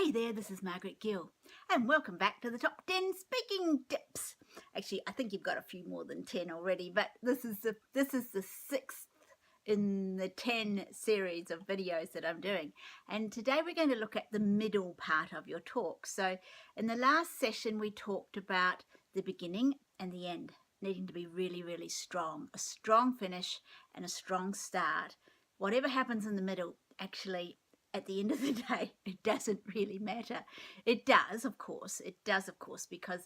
Hey there, this is Margaret Gill, and welcome back to the top 10 speaking tips. Actually, I think you've got a few more than 10 already, but this is the 6th in the 10 series of videos that I'm doing. And today we're going to look at the middle part of your talk. So in the last session, we talked about the beginning and the end needing to be really, really strong. A strong finish and a strong start. Whatever happens in the middle, actually, at the end of the day, it doesn't really matter. It does, of course, because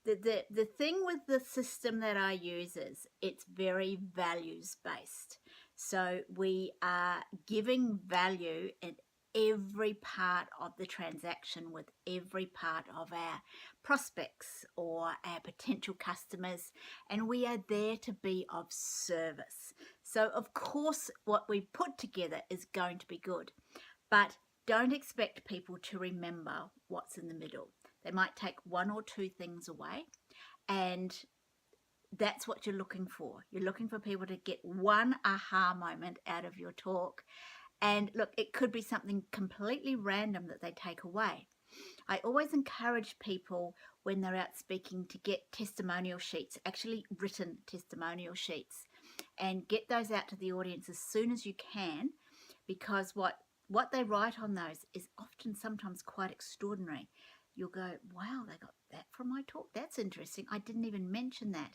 the thing with the system that I use is it's very values based. So we are giving value in every part of the transaction with every part of our prospects or our potential customers, and we are there to be of service. So of course what we put together is going to be good, but don't expect people to remember what's in the middle. They might take one or two things away, and that's what you're looking for. You're looking for people to get one aha moment out of your talk. And look, it could be something completely random that they take away. I always encourage people when they're out speaking to get testimonial sheets, actually written testimonial sheets, and get those out to the audience as soon as you can, because what they write on those is often sometimes quite extraordinary. You'll go, wow, they got that from my talk. That's interesting. I didn't even mention that.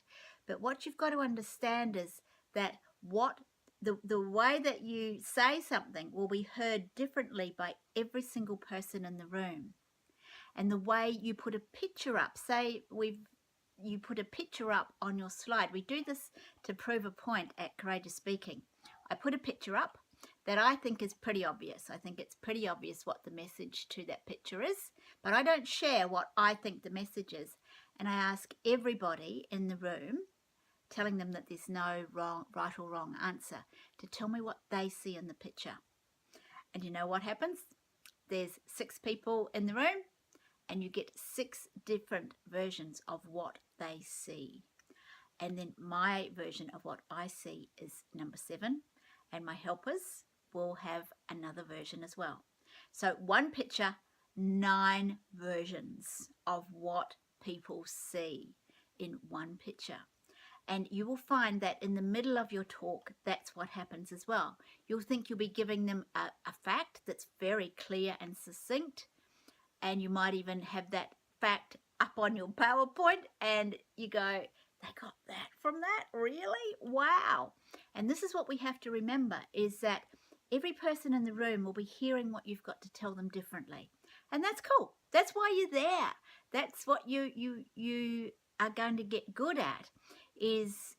But what you've got to understand is that the way that you say something will be heard differently by every single person in the room. And the way you put a picture up, say you put a picture up on your slide. We do this to prove a point at Courageous Speaking. I put a picture up that I think is pretty obvious. I think it's pretty obvious what the message to that picture is, but I don't share what I think the message is. And I ask everybody in the room, telling them that there's no right or wrong answer, to tell me what they see in the picture. And you know what happens? There's 6 people in the room, and you get 6 different versions of what they see. And then my version of what I see is number 7, and my helpers will have another version as well. So one picture, 9 versions of what people see in one picture. And you will find that in the middle of your talk, that's what happens as well. You'll think you'll be giving them a fact that's very clear and succinct, and you might even have that fact up on your PowerPoint, and you go, they got that from that? Really? Wow. And this is what we have to remember, is that every person in the room will be hearing what you've got to tell them differently. And that's cool. That's why you're there. That's what you are going to get good at, is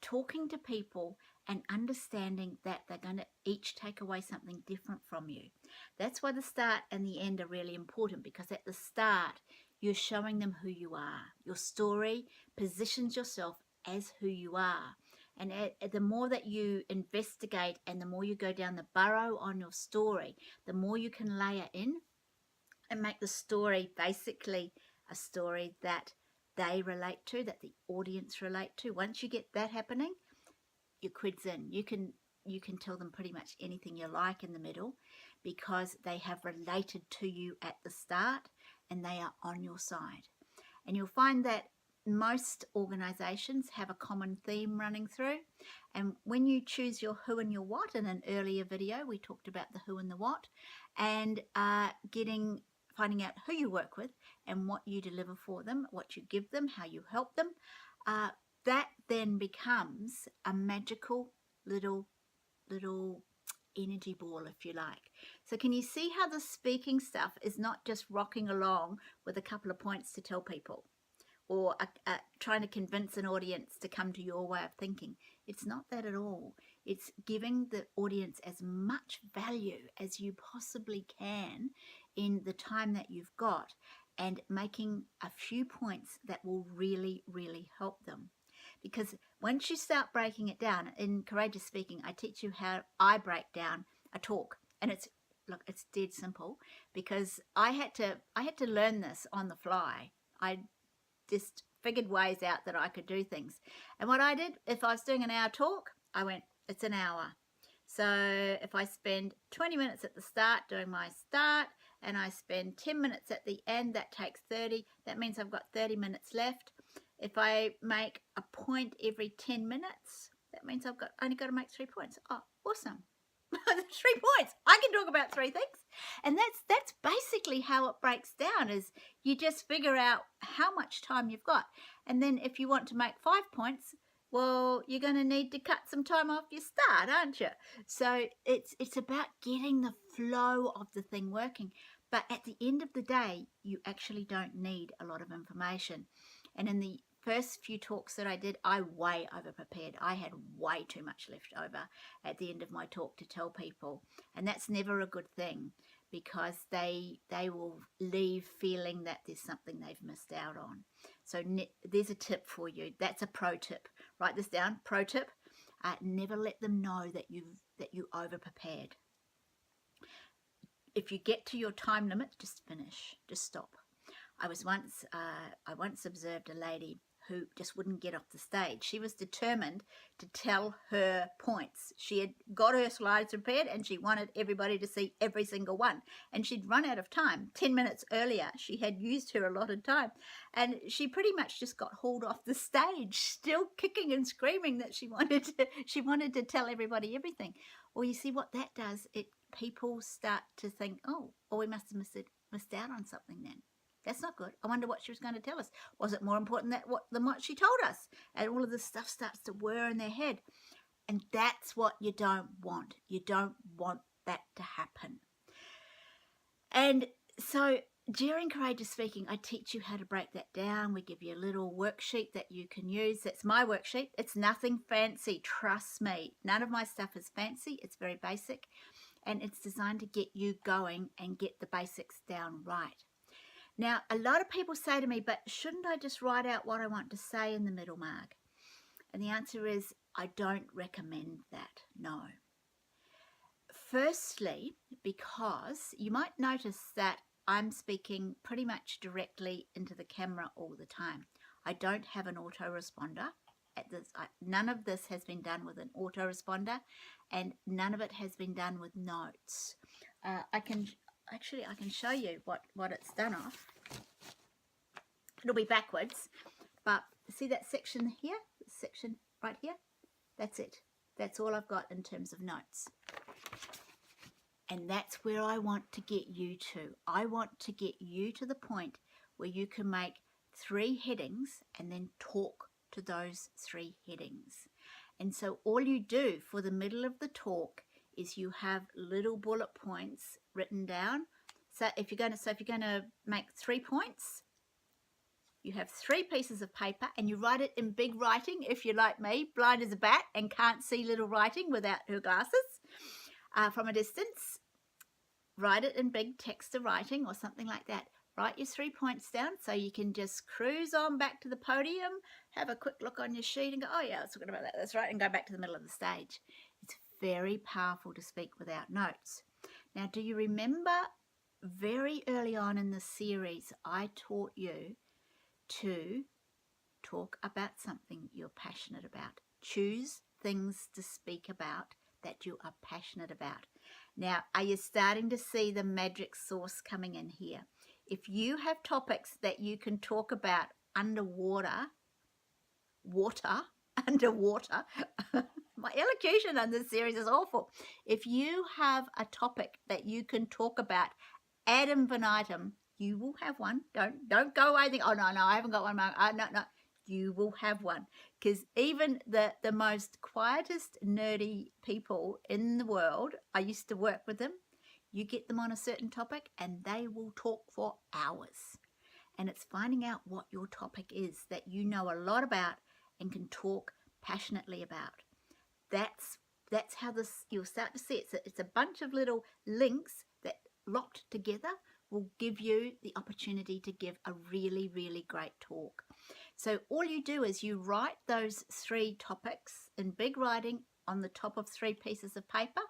talking to people and understanding that they're going to each take away something different from you. That's why the start and the end are really important, because at the start, you're showing them who you are. Your story positions yourself as who you are. And the more that you investigate and the more you go down the burrow on your story, the more you can layer in and make the story basically a story that they relate to, that the audience relate to. Once you get that happening, your quid's in. You can tell them pretty much anything you like in the middle, because they have related to you at the start and they are on your side. And you'll find that most organizations have a common theme running through. And when you choose your who and your what, in an earlier video, we talked about the who and the what, and finding out who you work with and what you deliver for them, what you give them, how you help them, that then becomes a magical little energy ball, if you like. So can you see how the speaking stuff is not just rocking along with a couple of points to tell people, or trying to convince an audience to come to your way of thinking? It's not that at all. It's giving the audience as much value as you possibly can in the time that you've got, and making a few points that will really, really help them. Because once you start breaking it down, in Courageous Speaking, I teach you how I break down a talk. And it's dead simple, because I had to learn this on the fly. I just figured ways out that I could do things. And what I did, if I was doing an hour talk, I went, it's an hour. So if I spend 20 minutes at the start doing my start, and I spend 10 minutes at the end, that takes 30. That means I've got 30 minutes left. If I make a point every 10 minutes, that means I've only got to make 3 points. Oh, awesome. 3 points. I can talk about 3 things. And that's basically how it breaks down, is you just figure out how much time you've got. And then if you want to make 5 points, well, you're going to need to cut some time off your start, aren't you? So it's about getting the flow of the thing working. But at the end of the day, you actually don't need a lot of information. And in the first few talks that I did, I way over prepared. I had way too much left over at the end of my talk to tell people. And that's never a good thing, because they will leave feeling that there's something they've missed out on. So there's a tip for you. That's a pro tip. Write this down. Pro tip. Never let them know that you over prepared. If you get to your time limit, just finish. Just stop. I once observed a lady who just wouldn't get off the stage. She was determined to tell her points. She had got her slides prepared and she wanted everybody to see every single one. And she'd run out of time. 10 minutes earlier, she had used her allotted time. And she pretty much just got hauled off the stage, still kicking and screaming that she wanted to tell everybody everything. Well, you see what that does? People start to think, oh, we must have missed out on something then. That's not good. I wonder what she was going to tell us. Was it more important than what she told us? And all of this stuff starts to whir in their head. And that's what you don't want. You don't want that to happen. And so during Courageous Speaking, I teach you how to break that down. We give you a little worksheet that you can use. That's my worksheet. It's nothing fancy. Trust me. None of my stuff is fancy. It's very basic. And it's designed to get you going and get the basics down right. Now, a lot of people say to me, but shouldn't I just write out what I want to say in the middle, Marg? And the answer is, I don't recommend that, no. Firstly, because you might notice that I'm speaking pretty much directly into the camera all the time. I don't have an autoresponder. None of this has been done with an autoresponder, and none of it has been done with notes. I can show you what it's done off. It'll be backwards, but see that section here? This section right here? That's it. That's all I've got in terms of notes. And that's where I want to get you to. I want to get you to the point where you can make 3 headings and then talk to those 3 headings. And so all you do for the middle of the talk is you have little bullet points written down. So if you're going to make 3 points, you have 3 pieces of paper and you write it in big writing. If you're like me, blind as a bat and can't see little writing without her glasses from a distance, write it in big text of writing or something like that. Write your 3 points down so you can just cruise on back to the podium, have a quick look on your sheet and go, oh yeah, I was talking about that, that's right, and go back to the middle of the stage. It's very powerful to speak without notes. Now, do you remember very early on in the series, I taught you to talk about something you're passionate about. Choose things to speak about that you are passionate about. Now, are you starting to see the magic sauce coming in here? If you have topics that you can talk about underwater, my elocution on this series is awful. If you have a topic that you can talk about ad infinitum, you will have one. Don't go away and think, oh no, I haven't got one. No, you will have one. Because even the most quietest nerdy people in the world, I used to work with them. You get them on a certain topic and they will talk for hours. And it's finding out what your topic is that you know a lot about and can talk passionately about. That's how this, you'll start to see it. It's a bunch of little links that locked together will give you the opportunity to give a really, really great talk. So all you do is you write those 3 topics in big writing on the top of 3 pieces of paper,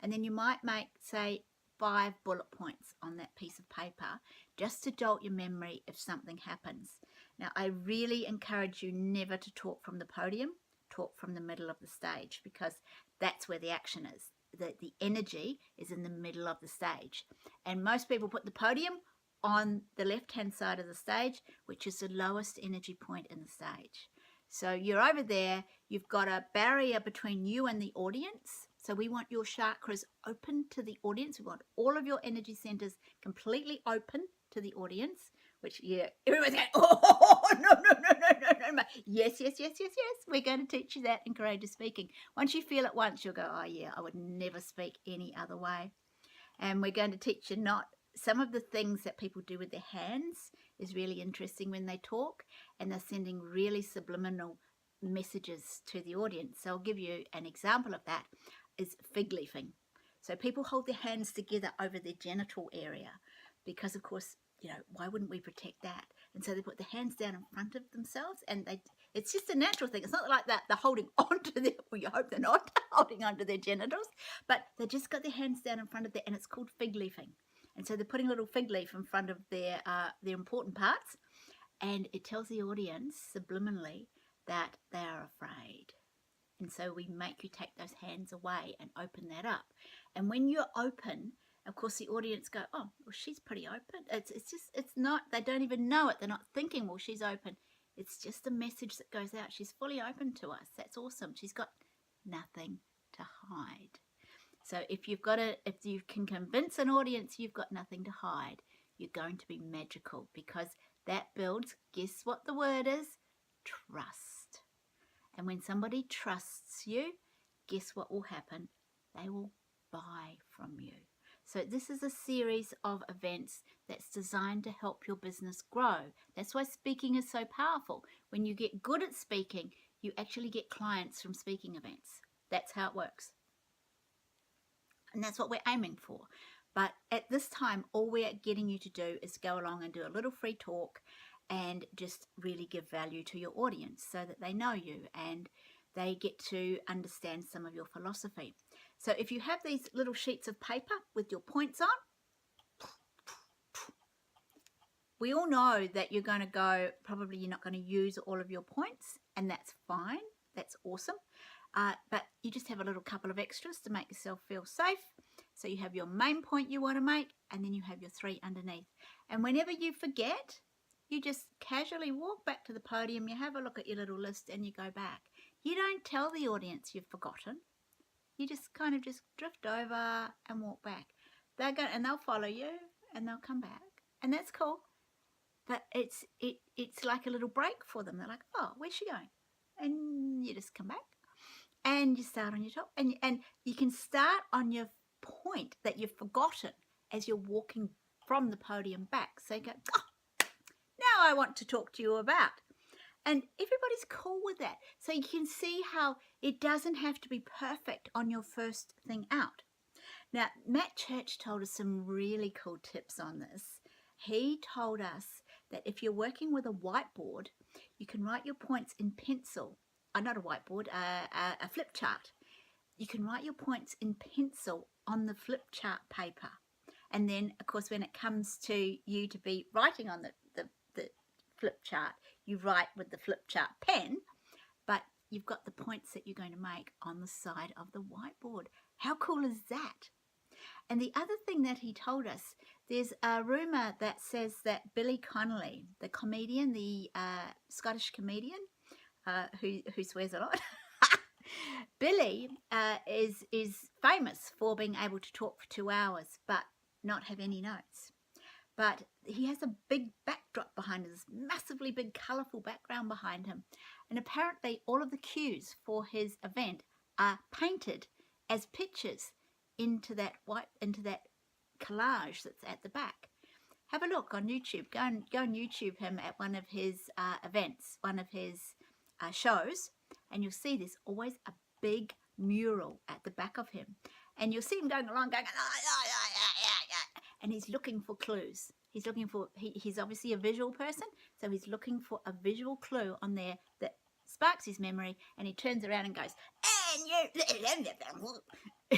and then you might make, say, 5 bullet points on that piece of paper just to jolt your memory if something happens. Now, I really encourage you never to talk from the podium, talk from the middle of the stage, because that's where the action is. the energy is in the middle of the stage. And most people put the podium on the left-hand side of the stage, which is the lowest energy point in the stage. So you're over there, you've got a barrier between you and the audience. So we want your chakras open to the audience. We want all of your energy centers completely open to the audience, which, yeah, everyone's going, oh, no. Yes. We're going to teach you that in courageous speaking. Once you feel it once, you'll go, oh, yeah, I would never speak any other way. And we're going to teach you not some of the things that people do with their hands is really interesting when they talk, and they're sending really subliminal messages to the audience. So I'll give you an example of that is fig leafing. So people hold their hands together over their genital area because, of course, why wouldn't we protect that? And so they put their hands down in front of themselves, and it's just a natural thing. It's not like that they're holding onto their, well, you hope they're not holding onto their genitals, but they just got their hands down in front of their, and it's called fig leafing. And so they're putting a little fig leaf in front of their important parts, and it tells the audience subliminally that they are afraid. And so we make you take those hands away and open that up. And when you're open, of course, the audience go, oh, well, she's pretty open. It's not, they don't even know it. They're not thinking, well, she's open. It's just a message that goes out. She's fully open to us. That's awesome. She's got nothing to hide. So if you can convince an audience you've got nothing to hide, you're going to be magical, because that builds, guess what the word is? Trust. And when somebody trusts you, guess what will happen? They will buy from you. So this is a series of events that's designed to help your business grow. That's why speaking is so powerful. When you get good at speaking, you actually get clients from speaking events. That's how it works. And that's what we're aiming for. But at this time, all we're getting you to do is go along and do a little free talk and just really give value to your audience so that they know you and they get to understand some of your philosophy. So if you have these little sheets of paper with your points on, we all know that you're going to go, probably you're not going to use all of your points, and that's fine. That's awesome. But you just have a little couple of extras to make yourself feel safe. So you have your main point you want to make, and then you have your 3 underneath. And whenever you forget, you just casually walk back to the podium, you have a look at your little list, and you go back. You don't tell the audience you've forgotten. You just kind of just drift over and walk back. They'll follow you, and they'll come back, and that's cool. But it's like a little break for them. They're like, oh, where's she going? And you just come back. And you start on your top, and you can start on your point that you've forgotten as you're walking from the podium back. So you go, oh, now I want to talk to you about. And everybody's cool with that. So you can see how it doesn't have to be perfect on your first thing out. Now, Matt Church told us some really cool tips on this. He told us that if you're working with a whiteboard, you can write your points in pencil. Not a whiteboard, a flip chart. You can write your points in pencil on the flip chart paper. And then, of course, when it comes to you to be writing on the flip chart, you write with the flip chart pen, but you've got the points that you're going to make on the side of the whiteboard. How cool is that? And the other thing that he told us, there's a rumour that says that Billy Connelly, the comedian, the Scottish comedian, who swears a lot. Billy is famous for being able to talk for 2 hours but not have any notes. But he has a big backdrop behind him, this massively big colourful background behind him. And apparently all of the cues for his event are painted as pictures into that collage that's at the back. Have a look on YouTube. Go and YouTube him at one of his events, one of his shows, and you'll see there's always a big mural at the back of him, and you'll see him going along going and he's looking for clues. He's looking for, he's obviously a visual person, so he's looking for a visual clue on there that sparks his memory, and he turns around and goes, and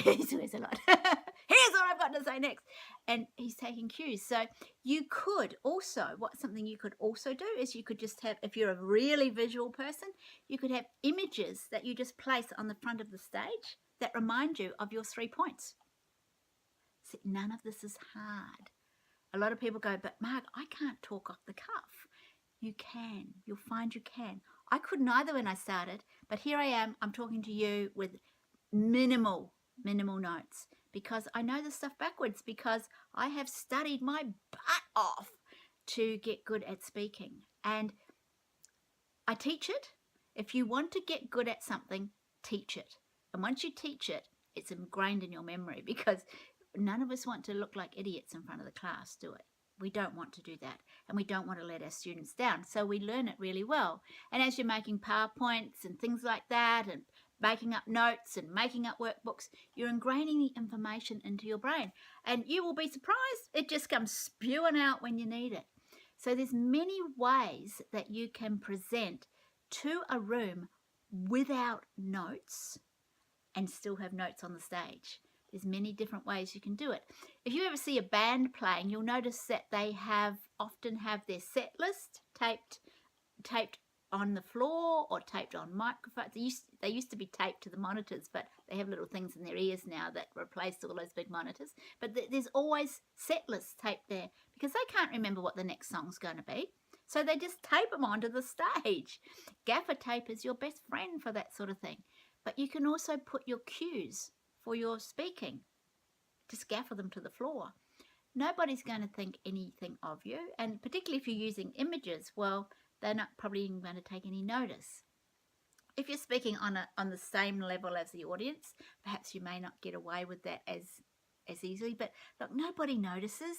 he swears a lot. Here's what I've got to say next. And he's taking cues. So you could also, something you could also do is you could just have, if you're a really visual person, you could have images that you just place on the front of the stage that remind you of your 3 points. See, none of this is hard. A lot of people go, but Marg, I can't talk off the cuff. You can. You'll find you can. I couldn't either when I started, but here I am. I'm talking to you with minimal notes because I know this stuff backwards because I have studied my butt off to get good at speaking. And I teach it. If you want to get good at something, teach it. And once you teach it, it's ingrained in your memory because none of us want to look like idiots in front of the class, do it? We don't want to do that, and we don't want to let our students down, so we learn it really well. And as you're making PowerPoints and things like that and making up notes and making up workbooks, you're ingraining the information into your brain, and you will be surprised. It just comes spewing out when you need it. So there's many ways that you can present to a room without notes and still have notes on the stage. There's many different ways you can do it. If you ever see a band playing, you'll notice that they often have their set list taped on the floor or taped on microphones. They used to be taped to the monitors, but they have little things in their ears now that replaced all those big monitors. But there's always set lists taped there because they can't remember what the next song's going to be. So they just tape them onto the stage. Gaffer tape is your best friend for that sort of thing. But you can also put your cues for your speaking. Just gaffer them to the floor. Nobody's going to think anything of you, and particularly if you're using images, well, they're not probably even going to take any notice. If you're speaking on the same level as the audience, perhaps you may not get away with that as easily, but look, nobody notices,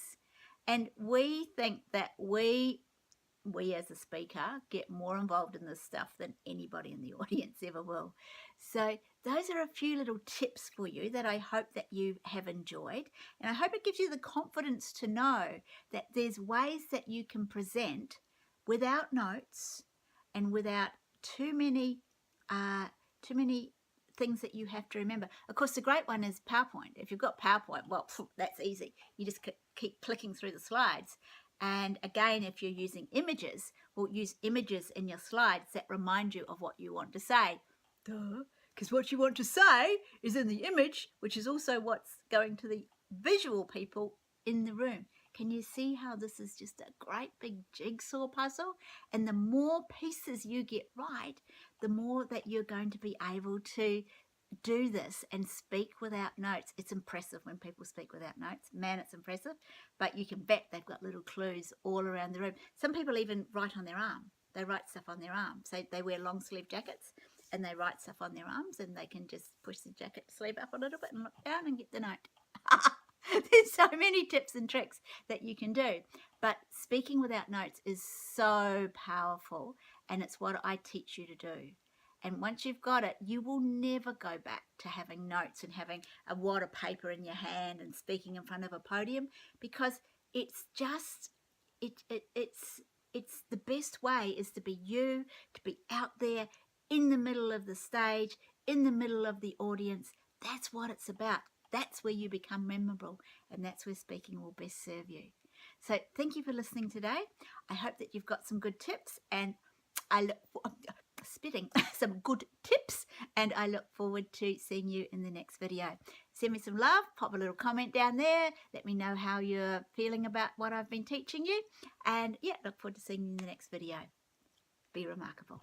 and we think that we as a speaker get more involved in this stuff than anybody in the audience ever will. So those are a few little tips for you that I hope that you have enjoyed, and I hope it gives you the confidence to know that there's ways that you can present without notes and without too many things that you have to remember. Of course, the great one is PowerPoint. If you've got PowerPoint, well, that's easy. You just keep clicking through the slides. And again, if you're using images, well, use images in your slides that remind you of what you want to say. Duh, because what you want to say is in the image, which is also what's going to the visual people in the room. Can you see how this is just a great big jigsaw puzzle? And the more pieces you get right, the more that you're going to be able to do this and speak without notes. It's impressive when people speak without notes. Man, it's impressive. But you can bet they've got little clues all around the room. Some people even write on their arm. They write stuff on their arm. So they wear long sleeve jackets and they write stuff on their arms, and they can just push the jacket sleeve up a little bit and look down and get the note. There's so many tips and tricks that you can do. But speaking without notes is so powerful, and it's what I teach you to do. And once you've got it, you will never go back to having notes and having a wad of paper in your hand and speaking in front of a podium, because it's just, it's the best way is to be you, to be out there in the middle of the stage, in the middle of the audience. That's what it's about. That's where you become memorable, and that's where speaking will best serve you. So thank you for listening today. I hope that you've got some good tips, and I look some good tips, and I look forward to seeing you in the next video. Send me some love, pop a little comment down there, let me know how you're feeling about what I've been teaching you, and yeah, look forward to seeing you in the next video. Be remarkable.